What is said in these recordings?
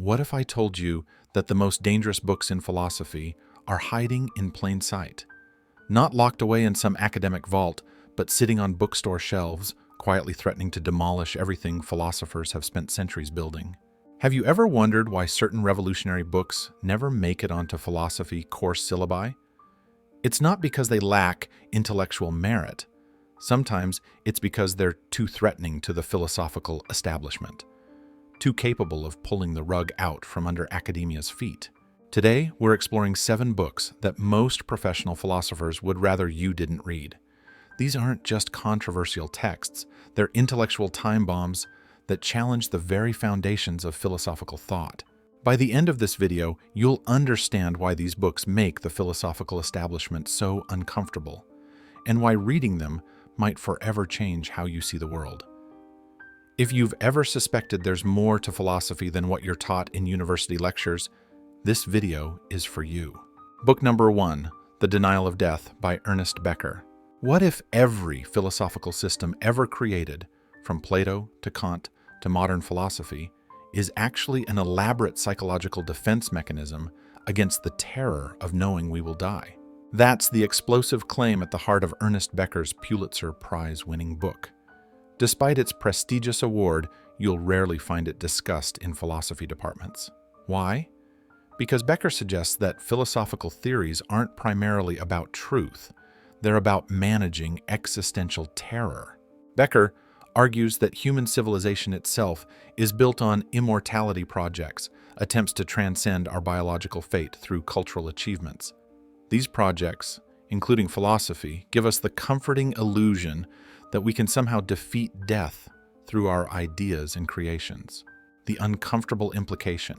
What if I told you that the most dangerous books in philosophy are hiding in plain sight? Not locked away in some academic vault, but sitting on bookstore shelves, quietly threatening to demolish everything philosophers have spent centuries building. Have you ever wondered why certain revolutionary books never make it onto philosophy course syllabi? It's not because they lack intellectual merit. Sometimes it's because they're too threatening to the philosophical establishment, too capable of pulling the rug out from under academia's feet. Today, we're exploring 7 books that most professional philosophers would rather you didn't read. These aren't just controversial texts, they're intellectual time bombs that challenge the very foundations of philosophical thought. By the end of this video, you'll understand why these books make the philosophical establishment so uncomfortable, and why reading them might forever change how you see the world. If you've ever suspected there's more to philosophy than what you're taught in university lectures, this video is for you. Book number 1, The Denial of Death by Ernest Becker. What if every philosophical system ever created, from Plato to Kant to modern philosophy, is actually an elaborate psychological defense mechanism against the terror of knowing we will die? That's the explosive claim at the heart of Ernest Becker's Pulitzer Prize-winning book. Despite its prestigious award, you'll rarely find it discussed in philosophy departments. Why? Because Becker suggests that philosophical theories aren't primarily about truth. They're about managing existential terror. Becker argues that human civilization itself is built on immortality projects, attempts to transcend our biological fate through cultural achievements. These projects, including philosophy, give us the comforting illusion that we can somehow defeat death through our ideas and creations. The uncomfortable implication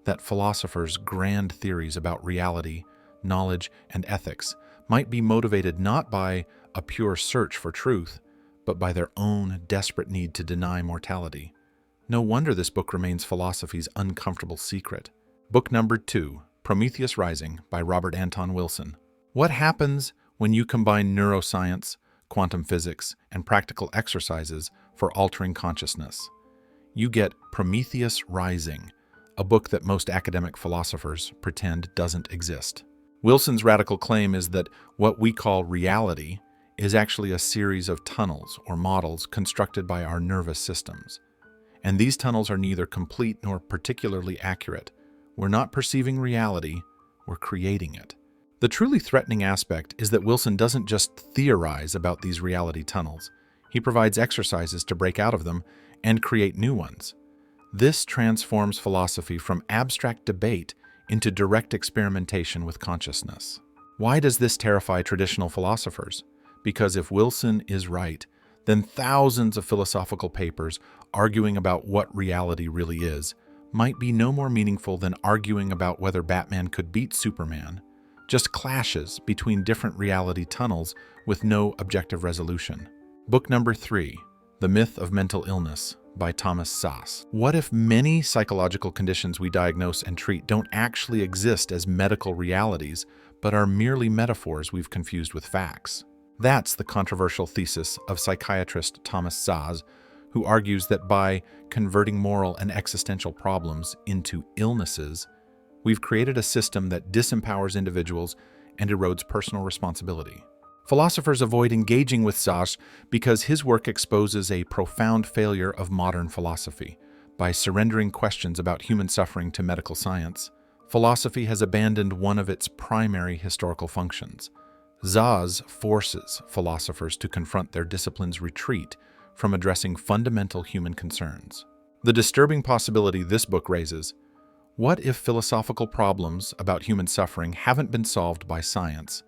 that philosophers' grand theories about reality, knowledge, and ethics might be motivated not by a pure search for truth, but by their own desperate need to deny mortality. No wonder this book remains philosophy's uncomfortable secret. Book number 2, Prometheus Rising by Robert Anton Wilson. What happens when you combine neuroscience, quantum physics, and practical exercises for altering consciousness? You get Prometheus Rising, a book that most academic philosophers pretend doesn't exist. Wilson's radical claim is that what we call reality is actually a series of tunnels or models constructed by our nervous systems. And these tunnels are neither complete nor particularly accurate. We're not perceiving reality, we're creating it. The truly threatening aspect is that Wilson doesn't just theorize about these reality tunnels. He provides exercises to break out of them and create new ones. This transforms philosophy from abstract debate into direct experimentation with consciousness. Why does this terrify traditional philosophers? Because if Wilson is right, then thousands of philosophical papers arguing about what reality really is might be no more meaningful than arguing about whether Batman could beat Superman, just clashes between different reality tunnels with no objective resolution. Book number 3, The Myth of Mental Illness by Thomas Szasz. What if many psychological conditions we diagnose and treat don't actually exist as medical realities, but are merely metaphors we've confused with facts? That's the controversial thesis of psychiatrist Thomas Szasz, who argues that by converting moral and existential problems into illnesses, we've created a system that disempowers individuals and erodes personal responsibility. Philosophers avoid engaging with Szasz because his work exposes a profound failure of modern philosophy. By surrendering questions about human suffering to medical science, philosophy has abandoned one of its primary historical functions. Szasz forces philosophers to confront their discipline's retreat from addressing fundamental human concerns. The disturbing possibility this book raises: what if philosophical problems about human suffering haven't been solved by science,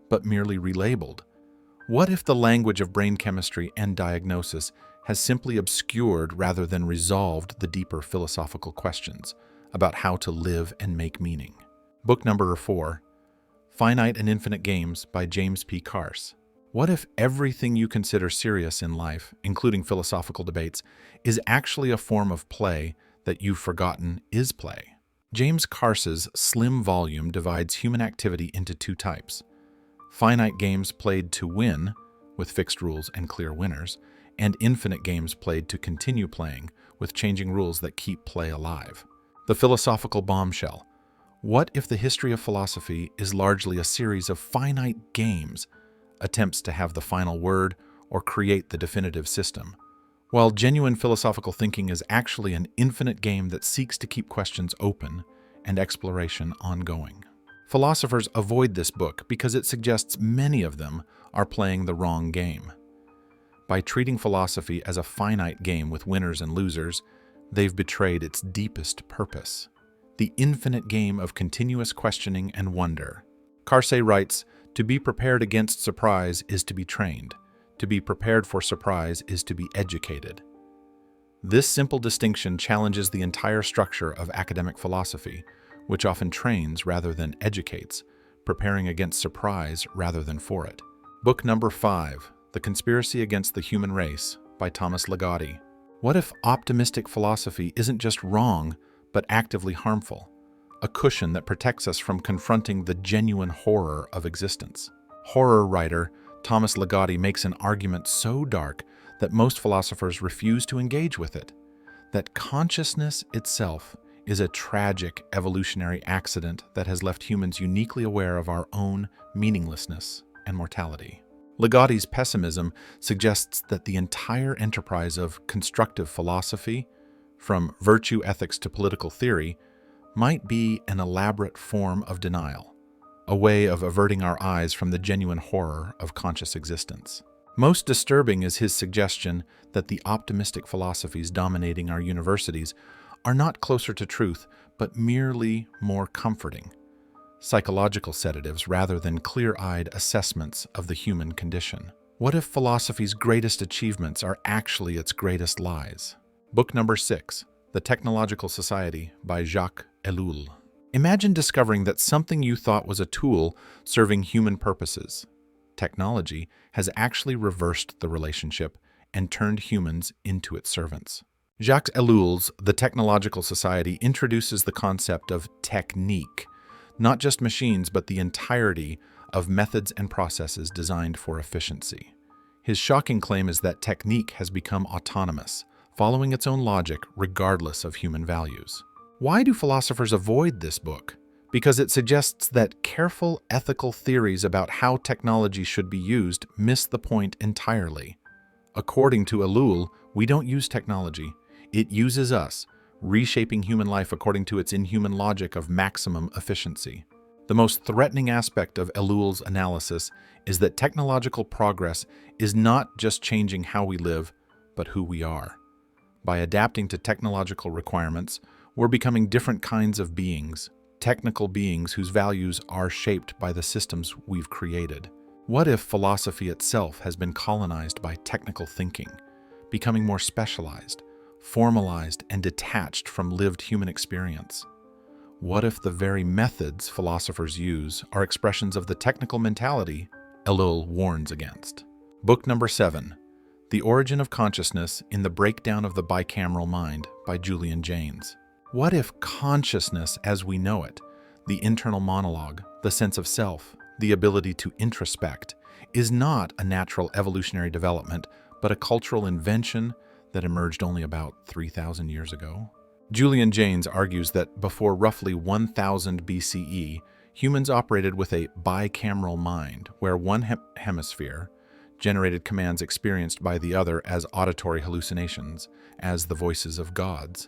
but merely relabeled? What if the language of brain chemistry and diagnosis has simply obscured rather than resolved the deeper philosophical questions about how to live and make meaning? Book number 4, Finite and Infinite Games by James P. Carse. What if everything you consider serious in life, including philosophical debates, is actually a form of play that you've forgotten is play? James Carse's slim volume divides human activity into 2 types: finite games played to win, with fixed rules and clear winners, and infinite games played to continue playing, with changing rules that keep play alive. The philosophical bombshell. What if the history of philosophy is largely a series of finite games, attempts to have the final word or create the definitive system? While genuine philosophical thinking is actually an infinite game that seeks to keep questions open and exploration ongoing. Philosophers avoid this book because it suggests many of them are playing the wrong game. By treating philosophy as a finite game with winners and losers, they've betrayed its deepest purpose, the infinite game of continuous questioning and wonder. Carse writes, "To be prepared against surprise is to be trained. To be prepared for surprise is to be educated." This simple distinction challenges the entire structure of academic philosophy, which often trains rather than educates, preparing against surprise rather than for it. Book number 5, The Conspiracy Against the Human Race by Thomas Ligotti. What if optimistic philosophy isn't just wrong, but actively harmful? A cushion that protects us from confronting the genuine horror of existence. Horror writer Thomas Ligotti makes an argument so dark that most philosophers refuse to engage with it, that consciousness itself is a tragic evolutionary accident that has left humans uniquely aware of our own meaninglessness and mortality. Ligotti's pessimism suggests that the entire enterprise of constructive philosophy, from virtue ethics to political theory, might be an elaborate form of denial, a way of averting our eyes from the genuine horror of conscious existence. Most disturbing is his suggestion that the optimistic philosophies dominating our universities are not closer to truth, but merely more comforting, psychological sedatives rather than clear-eyed assessments of the human condition. What if philosophy's greatest achievements are actually its greatest lies? Book number 6, The Technological Society by Jacques Ellul. Imagine discovering that something you thought was a tool serving human purposes, technology, has actually reversed the relationship and turned humans into its servants. Jacques Ellul's The Technological Society introduces the concept of technique, not just machines, but the entirety of methods and processes designed for efficiency. His shocking claim is that technique has become autonomous, following its own logic regardless of human values. Why do philosophers avoid this book? Because it suggests that careful ethical theories about how technology should be used miss the point entirely. According to Ellul, we don't use technology. It uses us, reshaping human life according to its inhuman logic of maximum efficiency. The most threatening aspect of Ellul's analysis is that technological progress is not just changing how we live, but who we are. By adapting to technological requirements, we're becoming different kinds of beings, technical beings whose values are shaped by the systems we've created. What if philosophy itself has been colonized by technical thinking, becoming more specialized, formalized, and detached from lived human experience? What if the very methods philosophers use are expressions of the technical mentality Ellul warns against? Book number 7, The Origin of Consciousness in the Breakdown of the Bicameral Mind by Julian Jaynes. What if consciousness as we know it, the internal monologue, the sense of self, the ability to introspect, is not a natural evolutionary development, but a cultural invention that emerged only about 3,000 years ago? Julian Jaynes argues that before roughly 1000 BCE, humans operated with a bicameral mind, where one hemisphere generated commands experienced by the other as auditory hallucinations, as the voices of gods.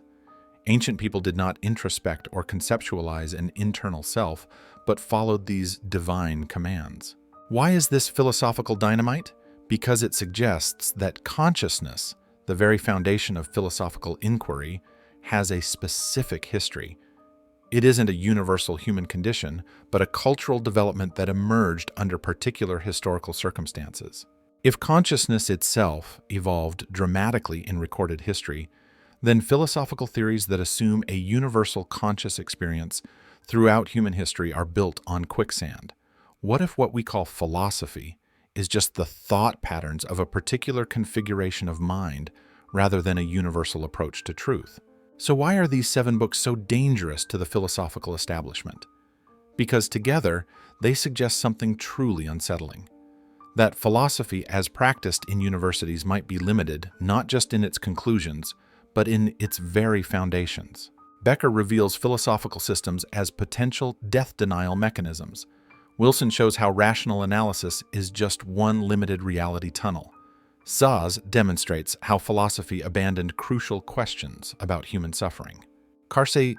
Ancient people did not introspect or conceptualize an internal self, but followed these divine commands. Why is this philosophical dynamite? Because it suggests that consciousness, the very foundation of philosophical inquiry, has a specific history. It isn't a universal human condition, but a cultural development that emerged under particular historical circumstances. If consciousness itself evolved dramatically in recorded history, then philosophical theories that assume a universal conscious experience throughout human history are built on quicksand. What if what we call philosophy is just the thought patterns of a particular configuration of mind rather than a universal approach to truth? So why are these 7 books so dangerous to the philosophical establishment? Because together, they suggest something truly unsettling. That philosophy as practiced in universities might be limited not just in its conclusions, but in its very foundations. Becker reveals philosophical systems as potential death denial mechanisms. Wilson shows how rational analysis is just one limited reality tunnel. Saz demonstrates how philosophy abandoned crucial questions about human suffering. Karsey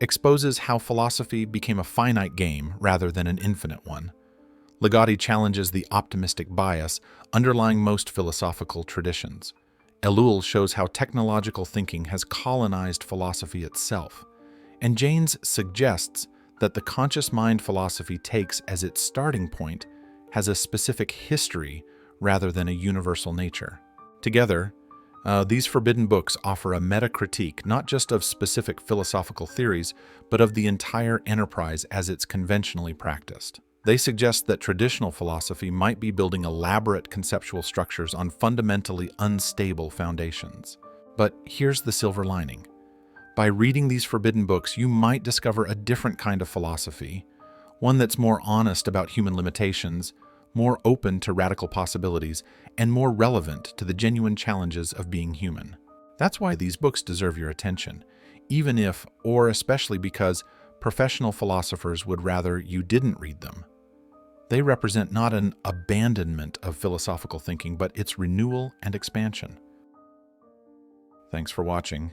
exposes how philosophy became a finite game rather than an infinite one. Ligotti challenges the optimistic bias underlying most philosophical traditions. Ellul shows how technological thinking has colonized philosophy itself. And Jaynes suggests that the conscious mind philosophy takes as its starting point has a specific history rather than a universal nature. Together, these forbidden books offer a meta-critique not just of specific philosophical theories, but of the entire enterprise as it's conventionally practiced. They suggest that traditional philosophy might be building elaborate conceptual structures on fundamentally unstable foundations. But here's the silver lining. By reading these forbidden books, you might discover a different kind of philosophy, one that's more honest about human limitations, more open to radical possibilities, and more relevant to the genuine challenges of being human. That's why these books deserve your attention, even if, or especially because, professional philosophers would rather you didn't read them. They represent not an abandonment of philosophical thinking, but its renewal and expansion. Thanks for watching.